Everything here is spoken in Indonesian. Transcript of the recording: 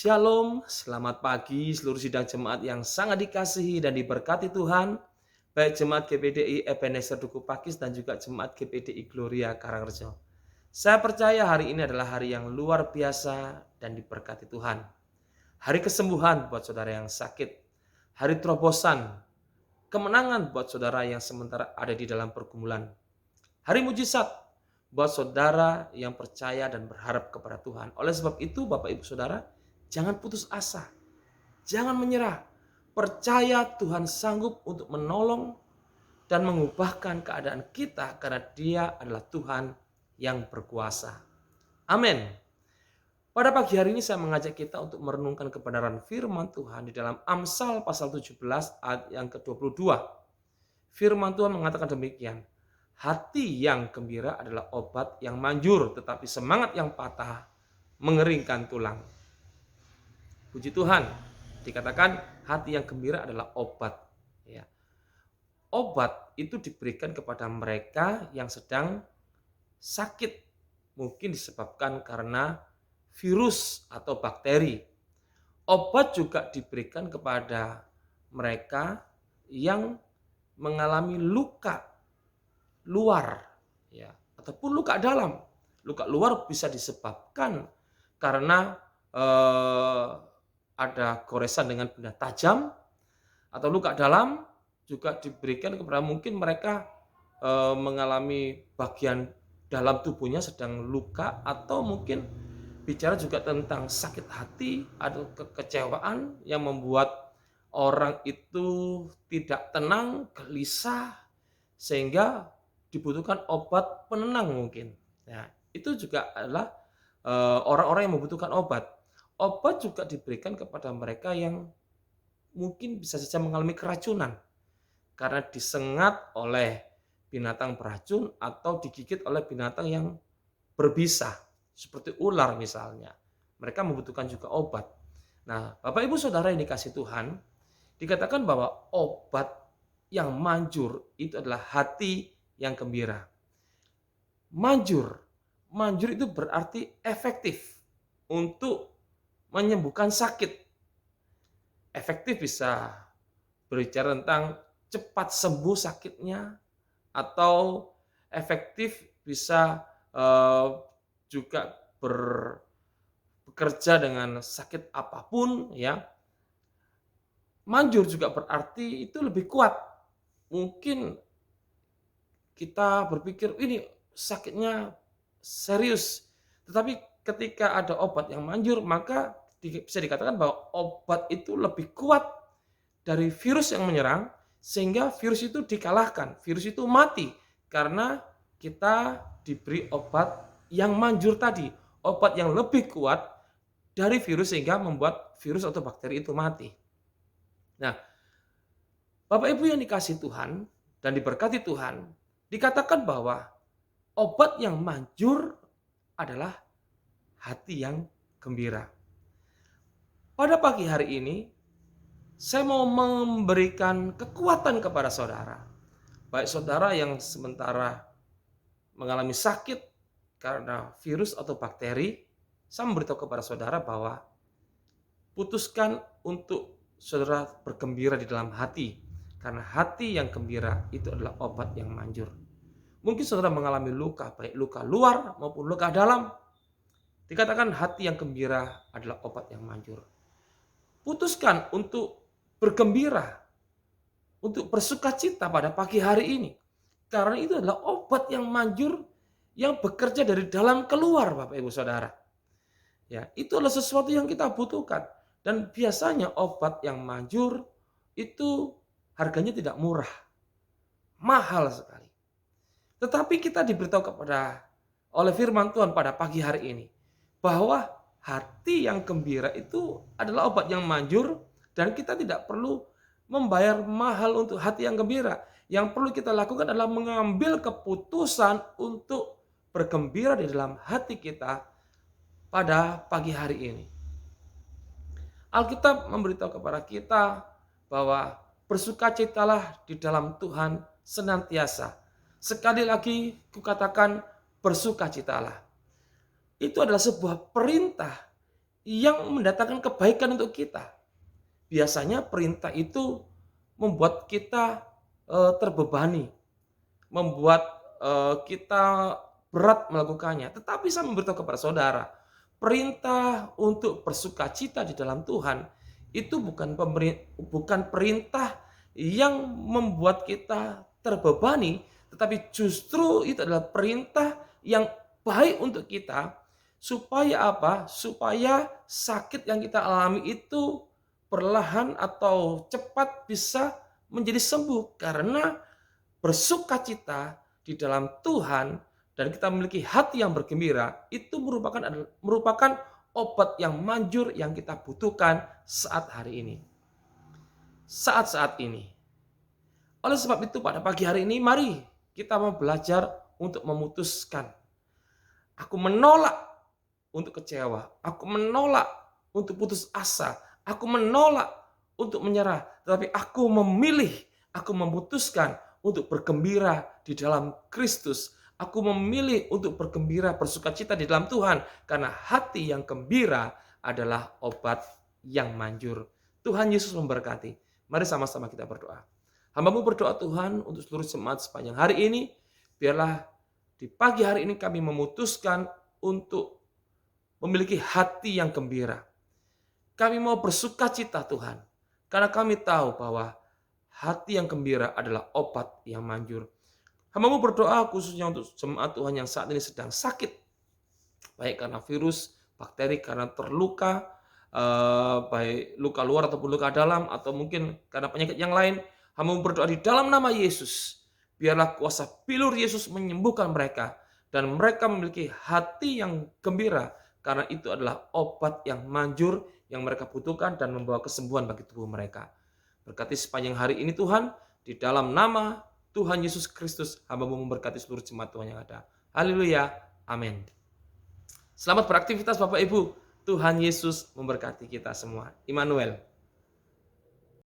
Shalom, selamat pagi seluruh sidang jemaat yang sangat dikasihi dan diberkati Tuhan, baik jemaat GPDI Ebenezer Duku Pakis dan juga jemaat GPDI Gloria Karangrejo. Saya percaya hari ini adalah hari yang luar biasa dan diberkati Tuhan. Hari kesembuhan buat saudara yang sakit, hari terobosan, kemenangan buat saudara yang sementara ada di dalam pergumulan. Hari mujizat buat saudara yang percaya dan berharap kepada Tuhan. Oleh sebab itu Bapak Ibu Saudara, jangan putus asa, jangan menyerah. Percaya Tuhan sanggup untuk menolong dan mengubahkan keadaan kita karena Dia adalah Tuhan yang berkuasa. Amin. Pada pagi hari ini saya mengajak kita untuk merenungkan kebenaran firman Tuhan di dalam Amsal pasal 17 ayat yang ke-22. Firman Tuhan mengatakan demikian. Hati yang gembira adalah obat yang manjur, tetapi semangat yang patah mengeringkan tulang. Puji Tuhan, dikatakan hati yang gembira adalah obat. Ya. Obat itu diberikan kepada mereka yang sedang sakit. Mungkin disebabkan karena virus atau bakteri. Obat juga diberikan kepada mereka yang mengalami luka luar, ya, ataupun luka dalam. Luka luar bisa disebabkan karena ada goresan dengan benda tajam, atau luka dalam juga diberikan kepada mungkin mereka mengalami bagian dalam tubuhnya sedang luka, atau mungkin bicara juga tentang sakit hati atau kekecewaan yang membuat orang itu tidak tenang, gelisah, sehingga dibutuhkan obat penenang mungkin. Ya, itu juga adalah orang-orang yang membutuhkan obat. Obat juga diberikan kepada mereka yang mungkin bisa saja mengalami keracunan karena disengat oleh binatang beracun atau digigit oleh binatang yang berbisa, seperti ular misalnya. Mereka membutuhkan juga obat. Nah, Bapak Ibu Saudara yang dikasihi Tuhan, dikatakan bahwa obat yang manjur itu adalah hati yang gembira. Manjur itu berarti efektif untuk menyembuhkan sakit. Efektif bisa berbicara tentang cepat sembuh sakitnya, atau efektif bisa juga bekerja dengan sakit apapun, ya. Manjur juga berarti itu lebih kuat. Mungkin kita berpikir ini sakitnya serius, tetapi ketika ada obat yang manjur, maka bisa dikatakan bahwa obat itu lebih kuat dari virus yang menyerang, sehingga virus itu dikalahkan, virus itu mati karena kita diberi obat yang manjur tadi, obat yang lebih kuat dari virus sehingga membuat virus atau bakteri itu mati. Nah, Bapak Ibu yang dikasihi Tuhan dan diberkati Tuhan, dikatakan bahwa obat yang manjur adalah hati yang gembira. Pada pagi hari ini, saya mau memberikan kekuatan kepada saudara. Baik saudara yang sementara mengalami sakit karena virus atau bakteri, saya memberitahu kepada saudara bahwa putuskan untuk saudara bergembira di dalam hati. Karena hati yang gembira itu adalah obat yang manjur. Mungkin saudara mengalami luka, baik luka luar maupun luka dalam. Dikatakan hati yang gembira adalah obat yang manjur. Putuskan untuk bergembira, untuk bersukacita pada pagi hari ini. Karena itu adalah obat yang manjur yang bekerja dari dalam keluar, Bapak Ibu Saudara. Ya, itu adalah sesuatu yang kita butuhkan. Dan biasanya obat yang manjur itu harganya tidak murah. Mahal sekali. Tetapi kita diberitahu oleh firman Tuhan pada pagi hari ini bahwa hati yang gembira itu adalah obat yang manjur, dan kita tidak perlu membayar mahal untuk hati yang gembira. Yang perlu kita lakukan adalah mengambil keputusan untuk bergembira di dalam hati kita pada pagi hari ini. Alkitab memberitahu kepada kita bahwa bersukacitalah di dalam Tuhan senantiasa. Sekali lagi kukatakan bersukacitalah. Itu adalah sebuah perintah yang mendatangkan kebaikan untuk kita. Biasanya perintah itu membuat kita terbebani, membuat kita berat melakukannya. Tetapi saya memberitahu kepada saudara, perintah untuk bersukacita di dalam Tuhan itu bukan perintah yang membuat kita terbebani, tetapi justru itu adalah perintah yang baik untuk kita. Supaya apa? Supaya sakit yang kita alami itu perlahan atau cepat bisa menjadi sembuh. Karena bersukacita di dalam Tuhan dan kita memiliki hati yang bergembira, itu merupakan obat yang manjur yang kita butuhkan saat hari ini. Saat-saat ini. Oleh sebab itu pada pagi hari ini mari kita mau belajar untuk memutuskan. Aku menolak untuk kecewa, aku menolak untuk putus asa, aku menolak untuk menyerah, tetapi aku memilih, aku memutuskan untuk bergembira di dalam Kristus. Aku memilih untuk bergembira, bersukacita di dalam Tuhan, karena hati yang gembira adalah obat yang manjur. Tuhan Yesus memberkati. Mari sama-sama kita berdoa. Hamba-Mu berdoa Tuhan untuk seluruh jemaat sepanjang hari ini, biarlah di pagi hari ini kami memutuskan untuk memiliki hati yang gembira. Kami mau bersukacita Tuhan, karena kami tahu bahwa hati yang gembira adalah obat yang manjur. Hamba-Mu berdoa khususnya untuk jemaat Tuhan yang saat ini sedang sakit, baik karena virus, bakteri, karena terluka, baik luka luar ataupun luka dalam, atau mungkin karena penyakit yang lain. Hamba-Mu berdoa di dalam nama Yesus, biarlah kuasa pilur Yesus menyembuhkan mereka, dan mereka memiliki hati yang gembira, karena itu adalah obat yang manjur yang mereka butuhkan dan membawa kesembuhan bagi tubuh mereka. Berkati sepanjang hari ini Tuhan, di dalam nama Tuhan Yesus Kristus, hamba-Mu memberkati seluruh jemaat Tuhan yang ada. Haleluya, amin. Selamat beraktivitas Bapak Ibu. Tuhan Yesus memberkati kita semua. Immanuel.